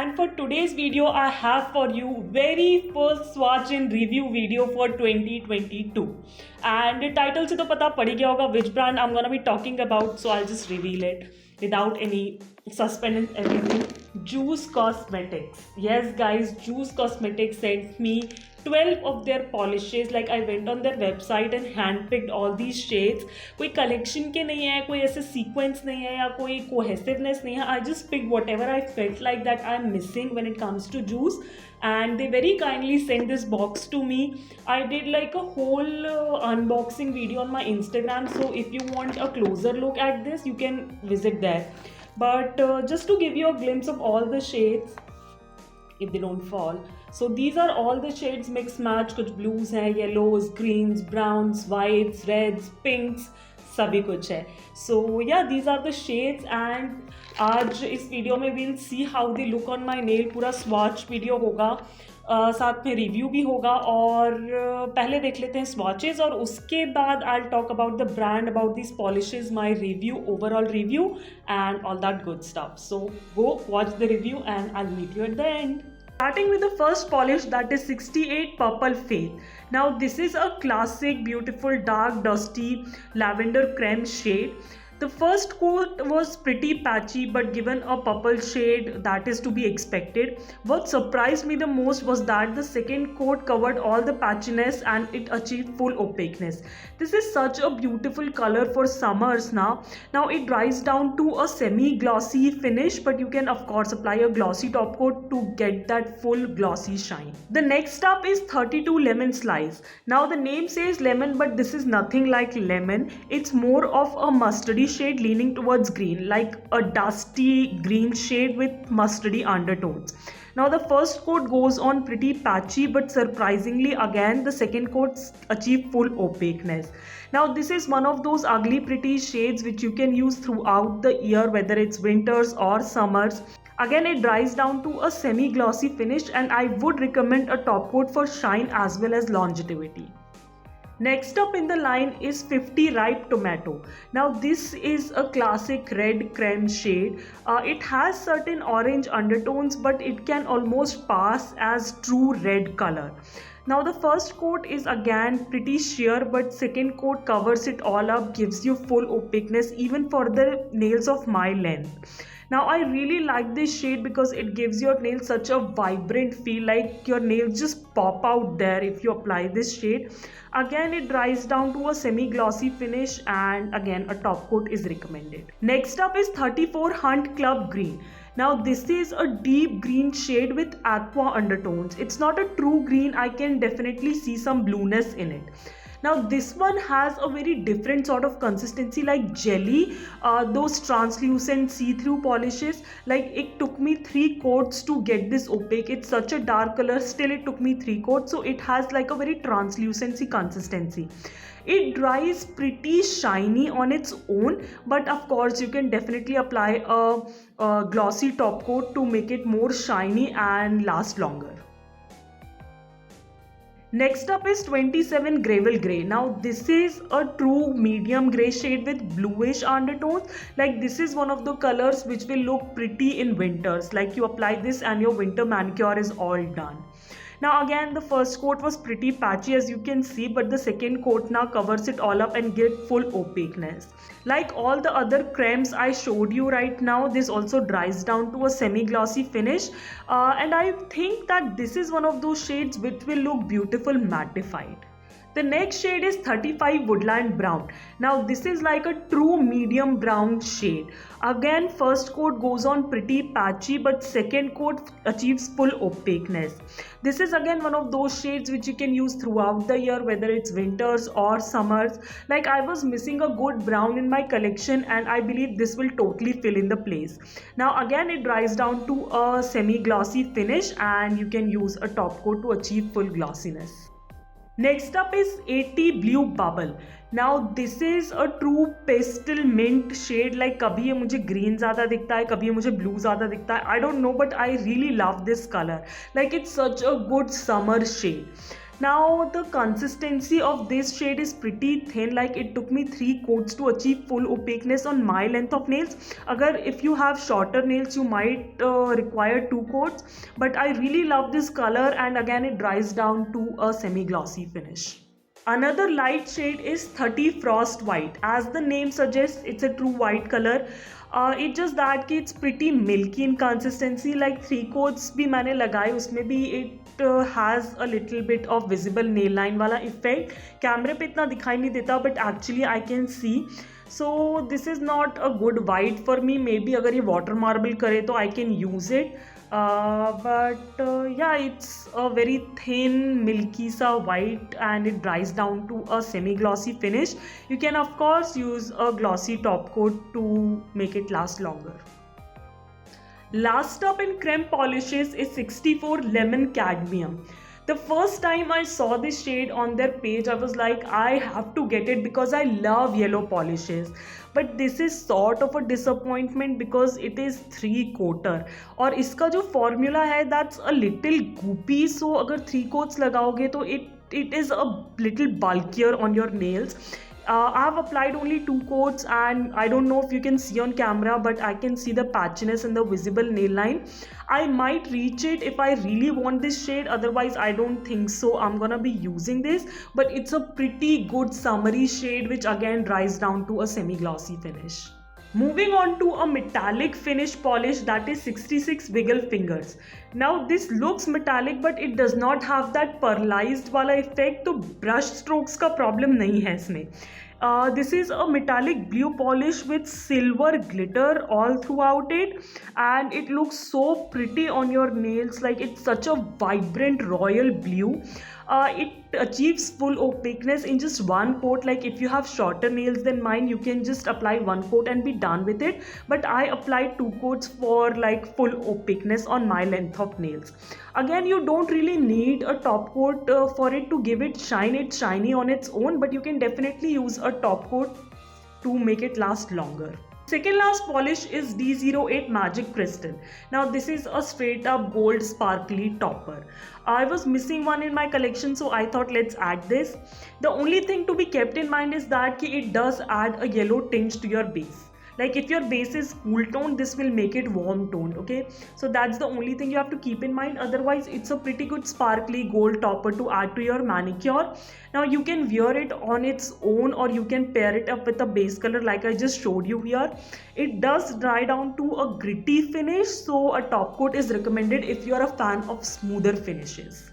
and for today's video I have for you very first swatch and review video for 2022 and title से तो पता पड़ ही गया होगा which brand I'm gonna be talking about, so I'll just reveal it without any suspense and everything. Juice Cosmetics. Yes guys, Juice Cosmetics sent me 12 of their polishes. Like I went on their website and handpicked all these shades. कोई collection के नहीं है, कोई ऐसे sequence नहीं है या कोई cohesiveness नहीं है. I just picked whatever I felt like that I'm missing when it comes to Juice, and they very kindly sent this box to me. I did like a whole unboxing video on my Instagram, so if you want a closer look at this you can visit there. But just to give you a glimpse of all the shades, if they don't fall, so these are all the shades mix match. कुछ blues हैं, yellows, greens, browns, whites, reds, pinks, सभी कुछ है. So yeah, these are the shades and आज इस video में we'll see how they look on my nail. पूरा swatch video होगा, साथ में रिव्यू भी होगा. और पहले देख लेते हैं swatches और उसके बाद I'll talk about the brand, about these polishes, my review, overall review and all that good stuff. So go watch the review and I'll meet you at the end. Starting with the first polish, that is 68 Purple Faith. Now this is a classic, beautiful, dark, dusty lavender creme shade. The first coat was pretty patchy but given a purple shade, that is to be expected. What surprised me the most was that the second coat covered all the patchiness and it achieved full opaqueness. This is such a beautiful color for summers now. Now it dries down to a semi-glossy finish, but you can of course apply a glossy top coat to get that full glossy shine. The next up is 32 Lemon Slice. Now the name says lemon, but this is nothing like lemon. It's more of a mustardy shade leaning towards green, like a dusty green shade with mustardy undertones. Now the first coat goes on pretty patchy, but surprisingly again the second coat achieve full opaqueness. Now this is one of those ugly pretty shades which you can use throughout the year, whether it's winters or summers. Again it dries down to a semi-glossy finish and I would recommend a top coat for shine as well as longevity. Next up in the line is 50 Ripe Tomato. Now this is a classic red creme shade. It has certain orange undertones, but it can almost pass as true red color. Now the first coat is again pretty sheer, but second coat covers it all up, gives you full opaqueness even for the nails of my length. Now I really like this shade because it gives your nails such a vibrant feel, like your nails just pop out there if you apply this shade. Again it dries down to a semi-glossy finish and again a top coat is recommended. Next up is 34 Hunt Club Green. Now this is a deep green shade with aqua undertones. It's not a true green, I can definitely see some blueness in it. Now this one has a very different sort of consistency, like jelly, those translucent see-through polishes. Like it took me 3 coats to get this opaque. It's such a dark color, still it took me 3 coats, so it has like a very translucency consistency. It dries pretty shiny on its own, but of course you can definitely apply a glossy top coat to make it more shiny and last longer. Next up is 27 Gravel Grey. Now this is a true medium grey shade with bluish undertones. Like this is one of the colors which will look pretty in winters. Like you apply this and your winter manicure is all done. Now again the first coat was pretty patchy as you can see, but the second coat now covers it all up and get full opaqueness. Like all the other cremes I showed you right now, this also dries down to a semi-glossy finish, and I think that this is one of those shades which will look beautiful mattified. The next shade is 35 Woodland Brown. Now this is like a true medium brown shade. Again first coat goes on pretty patchy, but second coat achieves full opaqueness. This is again one of those shades which you can use throughout the year, whether it's winters or summers. Like I was missing a good brown in my collection and I believe this will totally fill in the place. Now again it dries down to a semi-glossy finish and you can use a top coat to achieve full glossiness. Next up is 80 Blue Bubble. Now this is a true pastel mint shade. Like कभी ये मुझे green ज़्यादा दिखता है, कभी ये मुझे blue ज़्यादा दिखता है. I don't know, but I really love this color. Like it's such a good summer shade. Now the consistency of this shade is pretty thin, like it took me 3 coats to achieve full opaqueness on my length of nails. Agar if you have shorter nails you might require 2 coats, but I really love this color, and again it dries down to a semi glossy finish. Another light shade is 30 Frost White. As the name suggests, it's a true white color. It's just that कि it's pretty milky in consistency. Like 3 coats भी मैंने लगाए, उसमें भी it has a little bit of visible nail line वाला effect. कैमरे पे इतना दिखाई नहीं देता, but actually I can see. So this is not a good white for me. Maybe अगर ये water marble करे तो I can use it. But yeah, it's a very thin milky sa white, and it dries down to a semi glossy finish. You can of course use a glossy top coat to make it last longer. Last up in creme polishes is 64 Lemon Cadmium. The first time I saw this shade on their page, I was like, I have to get it because I love yellow polishes. But this is sort of a disappointment because it is 3 coater, और इसका जो formula है that's a little goopy. So अगर 3 coats लगाओगे तो it is a little bulkier on your nails. I have applied only 2 coats, and I don't know if you can see on camera, but I can see the patchiness and the visible nail line. I might reach it if I really want this shade, otherwise I don't think so I'm gonna be using this, but it's a pretty good summery shade which again dries down to a semi-glossy finish. Moving on to a metallic finish polish, that is 66 Wiggle Fingers. Now this looks metallic but it does not have that pearlized वाला effect, तो brush strokes का problem नहीं है इसमें. This is a metallic blue polish with silver glitter all throughout it, and it looks so pretty on your nails. Like it's such a vibrant royal blue. It achieves full opaqueness in just 1 coat. Like if you have shorter nails than mine, you can just apply 1 coat and be done with it, but I applied 2 coats for like full opaqueness on my length of nails. Again, you don't really need a top coat for it to give it shine. It's shiny on its own, but you can definitely use a top coat to make it last longer. Second last polish is D08 Magic Crystal. Now this is a straight up gold sparkly topper. I was missing one in my collection, so I thought let's add this. The only thing to be kept in mind is that it does add a yellow tinge to your base. Like if your base is cool toned, this will make it warm toned, okay? So that's the only thing you have to keep in mind. Otherwise it's a pretty good sparkly gold topper to add to your manicure. Now you can wear it on its own, or you can pair it up with a base color like I just showed you here. It does dry down to a gritty finish, so a top coat is recommended if you are a fan of smoother finishes.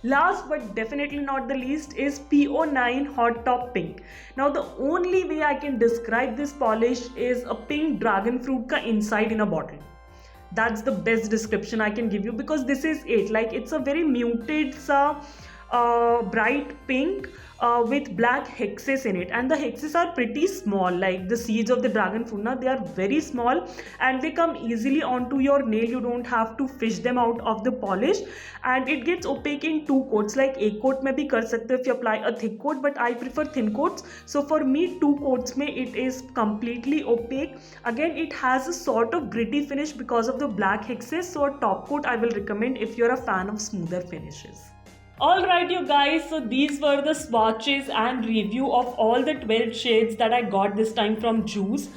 Last but definitely not the least is PO9 Hot Top Pink. Now the only way I can describe this polish is a pink dragon fruit ka inside in a bottle. That's the best description I can give you, because this is it. Like it's a very muted bright pink with black hexes in it, and the hexes are pretty small. Like the seeds of the dragon fruit, now they are very small and they come easily onto your nail. You don't have to fish them out of the polish, and it gets opaque in 2 coats. Like एक coat में भी कर सकते हो if you apply a thick coat, but I prefer thin coats. So for me 2 coats में it is completely opaque. Again, it has a sort of gritty finish because of the black hexes, so a top coat I will recommend if you're a fan of smoother finishes. Alright you guys, so these were the swatches and review of all the 12 shades that I got this time from Juice.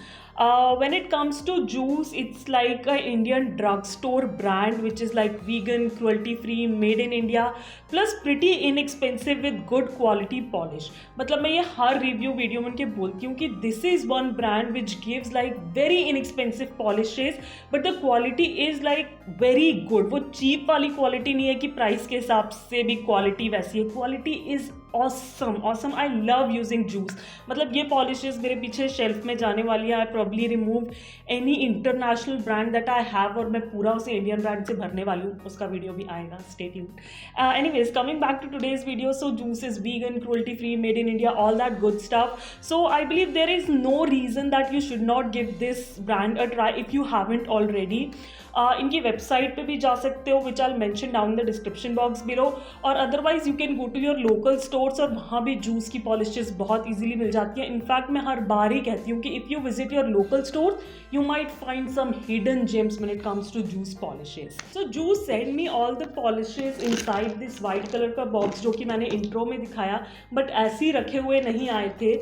When it comes to Juice, it's like an Indian drugstore brand which is like vegan, cruelty free, made in India, plus pretty inexpensive with good quality polish. मतलब मैं ये हर review video में उनके बोलती हूँ कि this is one brand which gives like very inexpensive polishes, but the quality is like very good. वो cheap वाली quality नहीं है कि price के हिसाब से भी quality वैसी है. Quality is awesome. I love using Juice. मतलब ये polishes मेरे पीछे shelf में जाने वाली है. I probably remove any international brand that I have, और मैं पूरा उसे Indian brand से भरने वाली हूँ. उसका video भी आएगा. Stay tuned. Anyways, coming back to today's video, so Juice is vegan, cruelty free, made in India, all that good stuff. So I believe there is no reason that you should not give this brand a try if you haven't already. इनकी website पे भी जा सकते हो, which I mention down the description box below, और otherwise you can go to your local stores और वहाँ भी जूस की पॉलिशेस बहुत ईजिली मिल जाती हैं. इनफैक्ट मैं हर बार ही कहती हूँ कि if you visit your local store you might find some hidden gems when it comes to juice polishes. So Juice sent me all the polishes inside this white color का box जो कि मैंने intro में दिखाया, but ऐसे ही रखे हुए नहीं आए थे.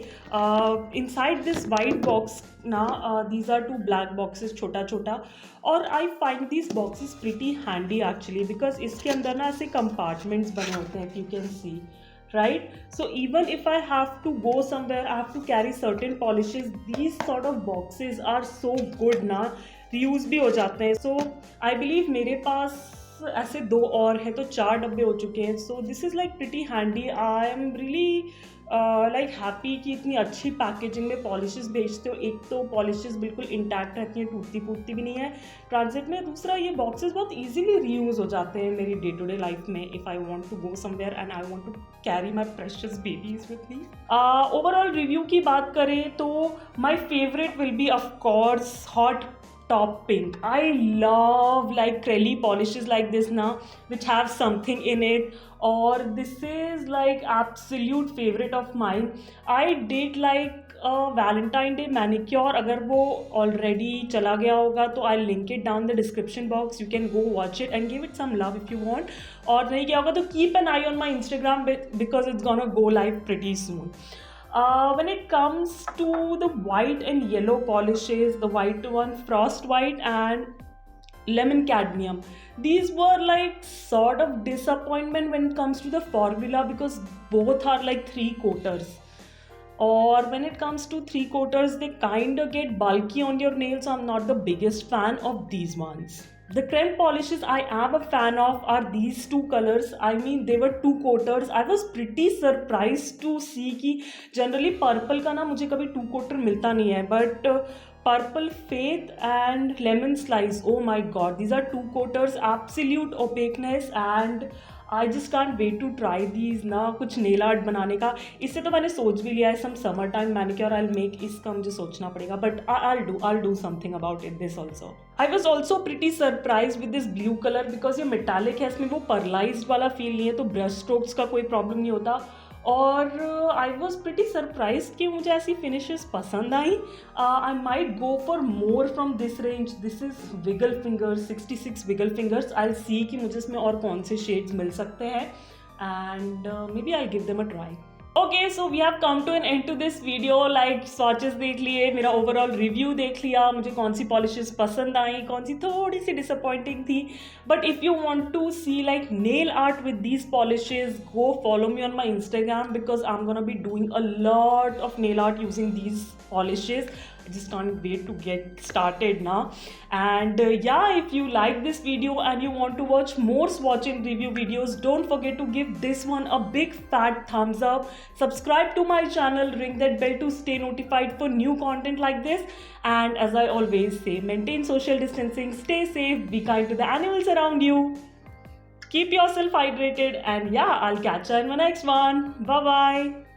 Inside this white box ना these are two black boxes छोटा छोटा, और I find these boxes pretty handy actually because इसके अंदर ना ऐसे compartments बने होते हैं, if you can see. Right, so even if I have to go somewhere, I have to carry certain polishes, these sort of boxes are so good ना, reuse भी हो जाते हैं. So I believe मेरे पास ऐसे 2 और हैं तो 4 डब्बे हो चुके हैं. So this is like pretty handy. I am really like happy कि इतनी अच्छी पैकेजिंग में पॉलिशेस बेचते हो. एक तो पॉलिशेस बिल्कुल इंटैक्ट रहती हैं, टूटती फूटती भी नहीं है ट्रांजिट में. दूसरा ये बॉक्सेस बहुत इजीली रीयूज़ हो जाते हैं मेरी डे टू डे लाइफ में if I want to go somewhere and I want to carry my precious babies with me. Overall review की बात करें तो my favourite will be of course hot top pink. I love like Crelly polishes like this now, which have something in it, or this is like absolute favorite of mine. I did like a Valentine Day manicure. अगर वो already चला गया होगा तो I'll link it down the description box. You can go watch it and give it some love if you want. और नहीं किया होगा तो keep an eye on my Instagram because it's gonna go live pretty soon. When it comes to the white and yellow polishes, the white one, Frost White and Lemon Cadmium, these were like sort of disappointment when it comes to the formula because both are like 3/4. Or when it comes to 3/4, they kind of get bulky on your nails. So I'm not the biggest fan of these ones. The creme polishes I am a fan of are these 2 colors. I mean they were 2/4. I was pretty surprised to see कि generally purple का ना मुझे कभी 2/4 मिलता नहीं है, but Purple Faith and Lemon Slice, oh my god, these are 2/4, absolute opaqueness and I just can't wait to try these ना. कुछ नेल आर्ट बनाने का इससे तो मैंने सोच भी लिया है, some summer time manicure I'll make, इसका मुझे सोचना पड़ेगा, but I'll do something about it this also. I was also pretty surprised with this blue color because ये metallic है, इसमें वो pearlized वाला feel नहीं है तो brush strokes का कोई problem नहीं होता. और आई वॉज प्रिटी सरप्राइज कि मुझे ऐसी फिनिशेस पसंद आई. I might go for more from this range. This is wiggle fingers, 66 wiggle fingers. I see कि मुझे इसमें और कौन से शेड्स मिल सकते हैं and may be I give them a try. Okay, so we have come to an end to this video. Like swatches देख लिए, मेरा ओवरऑल रिव्यू देख लिया, मुझे कौन सी पॉलिशेस पसंद आई, कौन सी थोड़ी सी डिसअपॉइंटिंग थी. But if you want to see like nail art with these polishes, go follow me on my Instagram because I am gonna be doing a lot of nail art using these polishes. I just can't wait to get started now. And yeah, if you like this video and you want to watch more swatch and review videos, don't forget to give this one a big fat thumbs up. Subscribe to my channel, ring that bell to stay notified for new content like this. And as I always say, maintain social distancing, stay safe, be kind to the animals around you, keep yourself hydrated, and yeah, I'll catch you in my next one. Bye bye.